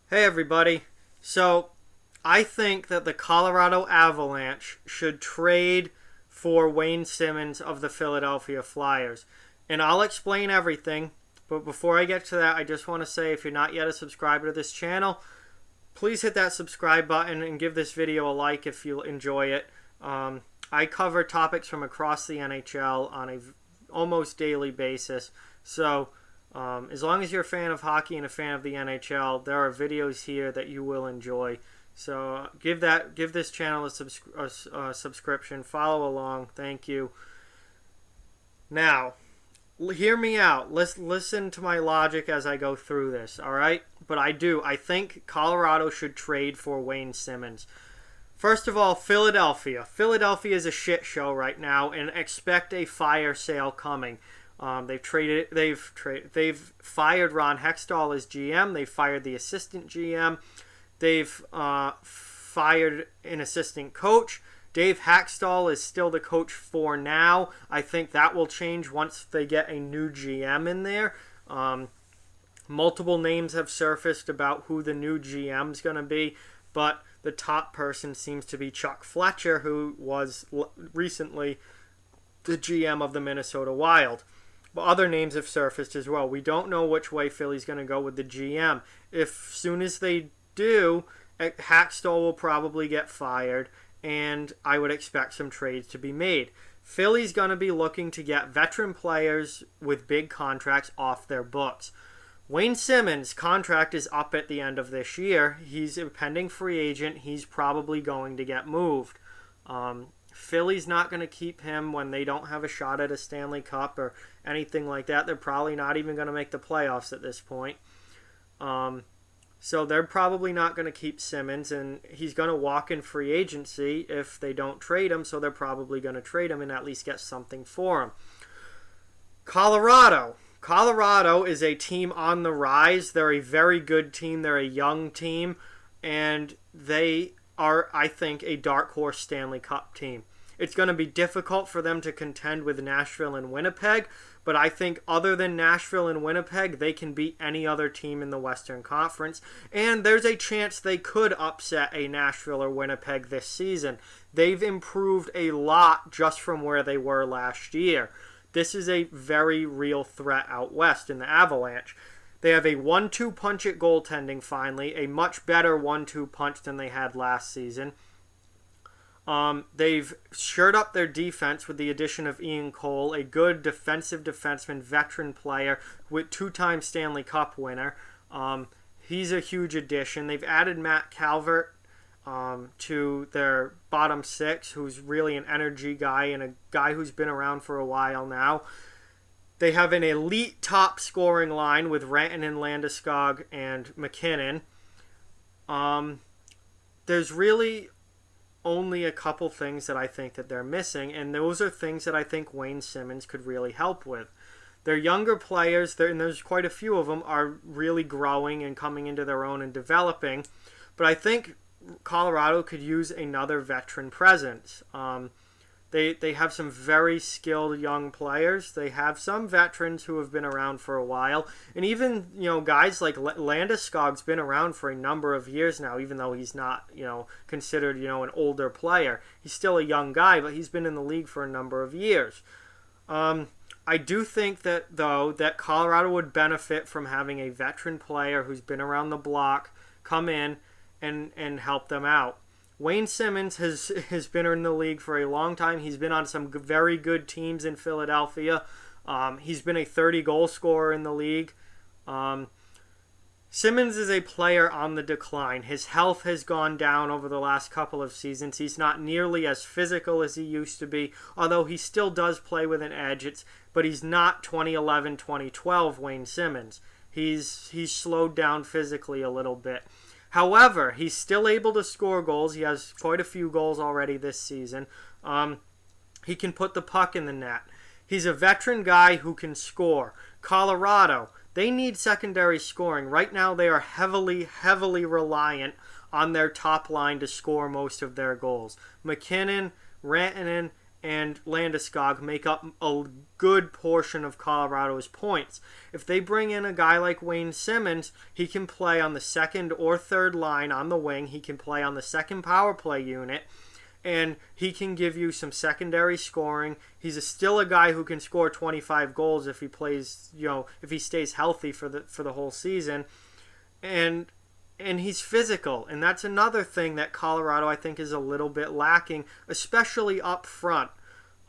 Hey everybody. So, I think that the Colorado Avalanche should trade for Wayne Simmonds of the Philadelphia Flyers. And I'll explain everything, but before I get to that, I just want to say if you're not yet a subscriber to this channel, please hit that subscribe button and give this video a like if you enjoy it. I cover topics from across the NHL on a almost daily basis. So, as long as you're a fan of hockey and a fan of the NHL, there are videos here that you will enjoy. So give this channel a subscription. Follow along. Thank you. Now, hear me out. Listen to my logic as I go through this. All right, but I think Colorado should trade for Wayne Simmonds. First of all, Philadelphia. Philadelphia is a shit show right now, and expect a fire sale coming. They've fired Ron Hextall as GM. They've fired the assistant GM. They've fired an assistant coach. Dave Hextall is still the coach for now. I think that will change once they get a new GM in there. Multiple names have surfaced about who the new GM is going to be, but the top person seems to be Chuck Fletcher, who was recently the GM of the Minnesota Wild. But other names have surfaced as well. We don't know which way Philly's going to go with the GM. If soon as they do, Hackstall will probably get fired, and I would expect some trades to be made. Philly's going to be looking to get veteran players with big contracts off their books. Wayne Simmonds' contract is up at the end of this year. He's a pending free agent. He's probably going to get moved. Philly's not going to keep him when they don't have a shot at a Stanley Cup or anything like that. They're probably not even going to make the playoffs at this point. So they're probably not going to keep Simmonds, and he's going to walk in free agency if they don't trade him, so they're probably going to trade him and at least get something for him. Colorado. Colorado is a team on the rise. They're a very good team. They're a young team, and they are, I think, a dark horse Stanley Cup team. It's going to be difficult for them to contend with Nashville and Winnipeg, but I think other than Nashville and Winnipeg, they can beat any other team in the Western Conference, and there's a chance they could upset a Nashville or Winnipeg this season. They've improved a lot just from where they were last year. This is a very real threat out west in the Avalanche. They have a 1-2 punch at goaltending finally, a much better 1-2 punch than they had last season. They've shored up their defense with the addition of Ian Cole, a good defensive defenseman, veteran player, with two-time Stanley Cup winner. He's a huge addition. They've added Matt Calvert to their bottom six, who's really an energy guy and a guy who's been around for a while now. They have an elite top scoring line with Rantanen, Landeskog, and McKinnon. There's really only a couple things that I think that they're missing, and those are things that I think Wayne Simmonds could really help with. Their younger players, and there's quite a few of them, are really growing and coming into their own and developing, but I think Colorado could use another veteran presence. They have some very skilled young players. They have some veterans who have been around for a while. And even, guys like Landeskog's been around for a number of years now, even though he's not, considered, an older player. He's still a young guy, but he's been in the league for a number of years. I do think that, though, that Colorado would benefit from having a veteran player who's been around the block come in and help them out. Wayne Simmonds has been in the league for a long time. He's been on some very good teams in Philadelphia. He's been a 30-goal scorer in the league. Simmonds is a player on the decline. His health has gone down over the last couple of seasons. He's not nearly as physical as he used to be, although he still does play with an edge. But he's not 2011, 2012 Wayne Simmonds. He's slowed down physically a little bit. However, he's still able to score goals. He has quite a few goals already this season. He can put the puck in the net. He's a veteran guy who can score. Colorado, they need secondary scoring. Right now, they are heavily, heavily reliant on their top line to score most of their goals. McKinnon, Rantanen, and Landeskog make up a good portion of Colorado's points. If they bring in a guy like Wayne Simmonds, he can play on the second or third line on the wing. He can play on the second power play unit, and he can give you some secondary scoring. He's still a guy who can score 25 goals if he plays, if he stays healthy for the whole season. And he's physical, and that's another thing that Colorado, I think, is a little bit lacking, especially up front.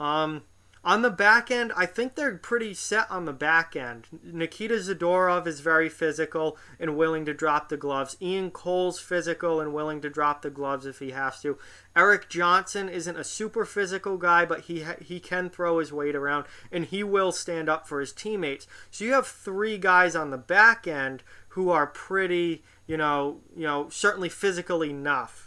On the back end, I think they're pretty set on the back end. Nikita Zadorov is very physical and willing to drop the gloves. Ian Cole's physical and willing to drop the gloves if he has to. Eric Johnson isn't a super physical guy, but he can throw his weight around, and he will stand up for his teammates. So you have 3 guys on the back end who are pretty, certainly physical enough.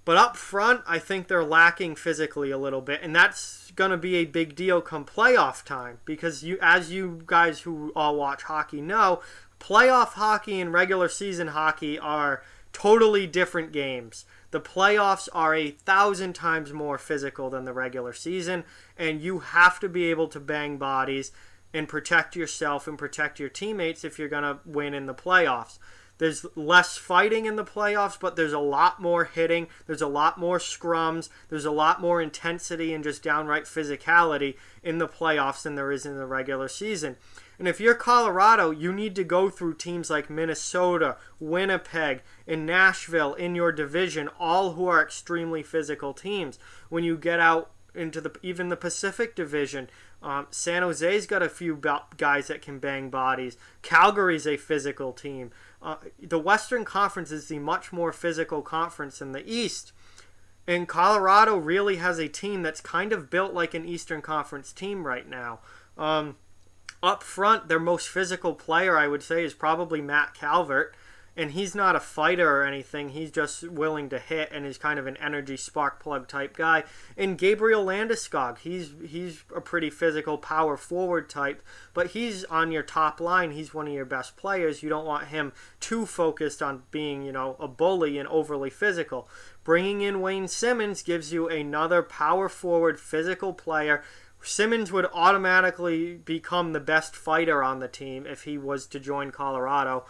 But up front, I think they're lacking physically a little bit, and that's going to be a big deal come playoff time, because as you guys who all watch hockey know, playoff hockey and regular season hockey are totally different games. The playoffs are 1,000 times more physical than the regular season, and you have to be able to bang bodies and protect yourself and protect your teammates if you're going to win in the playoffs. There's less fighting in the playoffs, but there's a lot more hitting. There's a lot more scrums. There's a lot more intensity and just downright physicality in the playoffs than there is in the regular season. And if you're Colorado, you need to go through teams like Minnesota, Winnipeg, and Nashville in your division, all who are extremely physical teams. When you get out into even the Pacific Division, San Jose's got a few guys that can bang bodies. Calgary's a physical team. The Western Conference is the much more physical conference than the East. And Colorado really has a team that's kind of built like an Eastern Conference team right now. Up front, their most physical player, I would say, is probably Matt Calvert. And he's not a fighter or anything. He's just willing to hit and is kind of an energy spark plug type guy. And Gabriel Landeskog, he's a pretty physical power forward type, but he's on your top line. He's one of your best players. You don't want him too focused on being, a bully and overly physical. Bringing in Wayne Simmonds gives you another power forward physical player. Simmonds would automatically become the best fighter on the team if he was to join Colorado.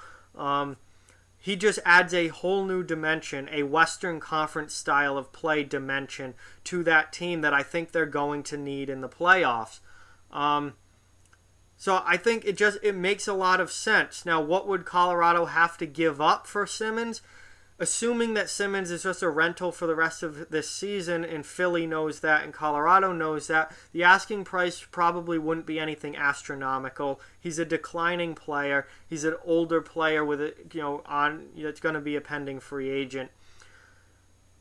He just adds a whole new dimension, a Western Conference style of play dimension to that team that I think they're going to need in the playoffs. So I think it makes a lot of sense. Now, what would Colorado have to give up for Simmonds? Assuming that Simmonds is just a rental for the rest of this season, and Philly knows that and Colorado knows that, the asking price probably wouldn't be anything astronomical. He's a declining player. He's an older player with that's going to be a pending free agent.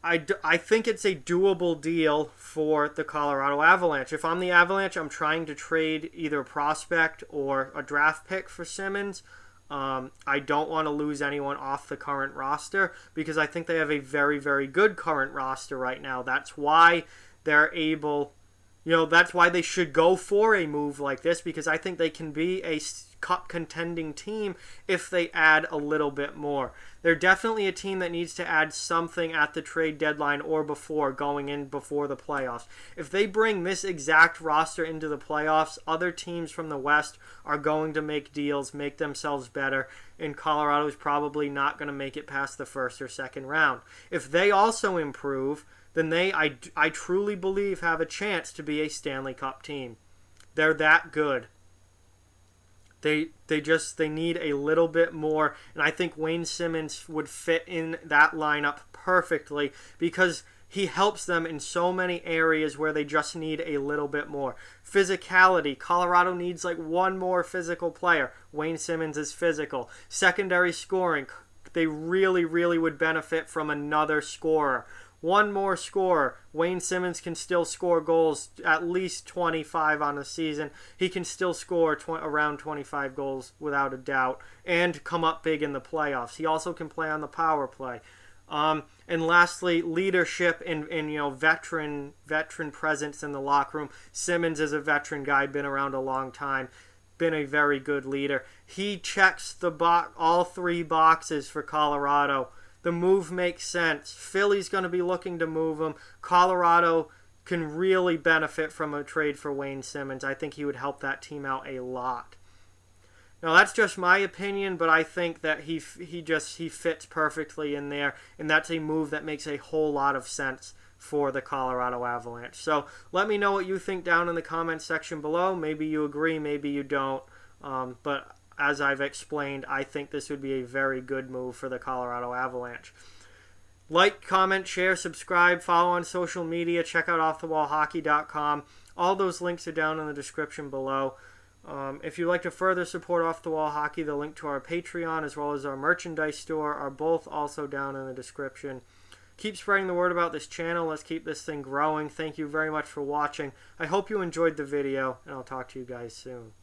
I think it's a doable deal for the Colorado Avalanche. If I'm the Avalanche, I'm trying to trade either a prospect or a draft pick for Simmonds. I don't want to lose anyone off the current roster because I think they have a very, very good current roster right now. That's why they're able, that's why they should go for a move like this, because I think they can be a cup contending team if they add a little bit more. They're definitely a team that needs to add something at the trade deadline or before the playoffs. If they bring this exact roster into the playoffs, other teams from the West are going to make deals, make themselves better, and Colorado is probably not going to make it past the first or second round. If they also improve, then I truly believe have a chance to be a Stanley Cup team. They're that good. They need a little bit more, and I think Wayne Simmonds would fit in that lineup perfectly because he helps them in so many areas where they just need a little bit more. Physicality, Colorado needs like one more physical player. Wayne Simmonds is physical. Secondary scoring, they really, really would benefit from another scorer. One more scorer. Wayne Simmonds can still score goals, at least 25 on the season. He can still score around 25 goals without a doubt and come up big in the playoffs. He also can play on the power play. And lastly, leadership and veteran presence in the locker room. Simmonds is a veteran guy, been around a long time, been a very good leader. He checks all 3 boxes for Colorado. The move makes sense. Philly's going to be looking to move him. Colorado can really benefit from a trade for Wayne Simmonds. I think he would help that team out a lot. Now, that's just my opinion, but I think that he fits perfectly in there, and that's a move that makes a whole lot of sense for the Colorado Avalanche. So let me know what you think down in the comments section below. Maybe you agree, maybe you don't. But as I've explained, I think this would be a very good move for the Colorado Avalanche. Like, comment, share, subscribe, follow on social media, check out offthewallhockey.com. All those links are down in the description below. If you'd like to further support Off the Wall Hockey, the link to our Patreon as well as our merchandise store are both also down in the description. Keep spreading the word about this channel. Let's keep this thing growing. Thank you very much for watching. I hope you enjoyed the video, and I'll talk to you guys soon.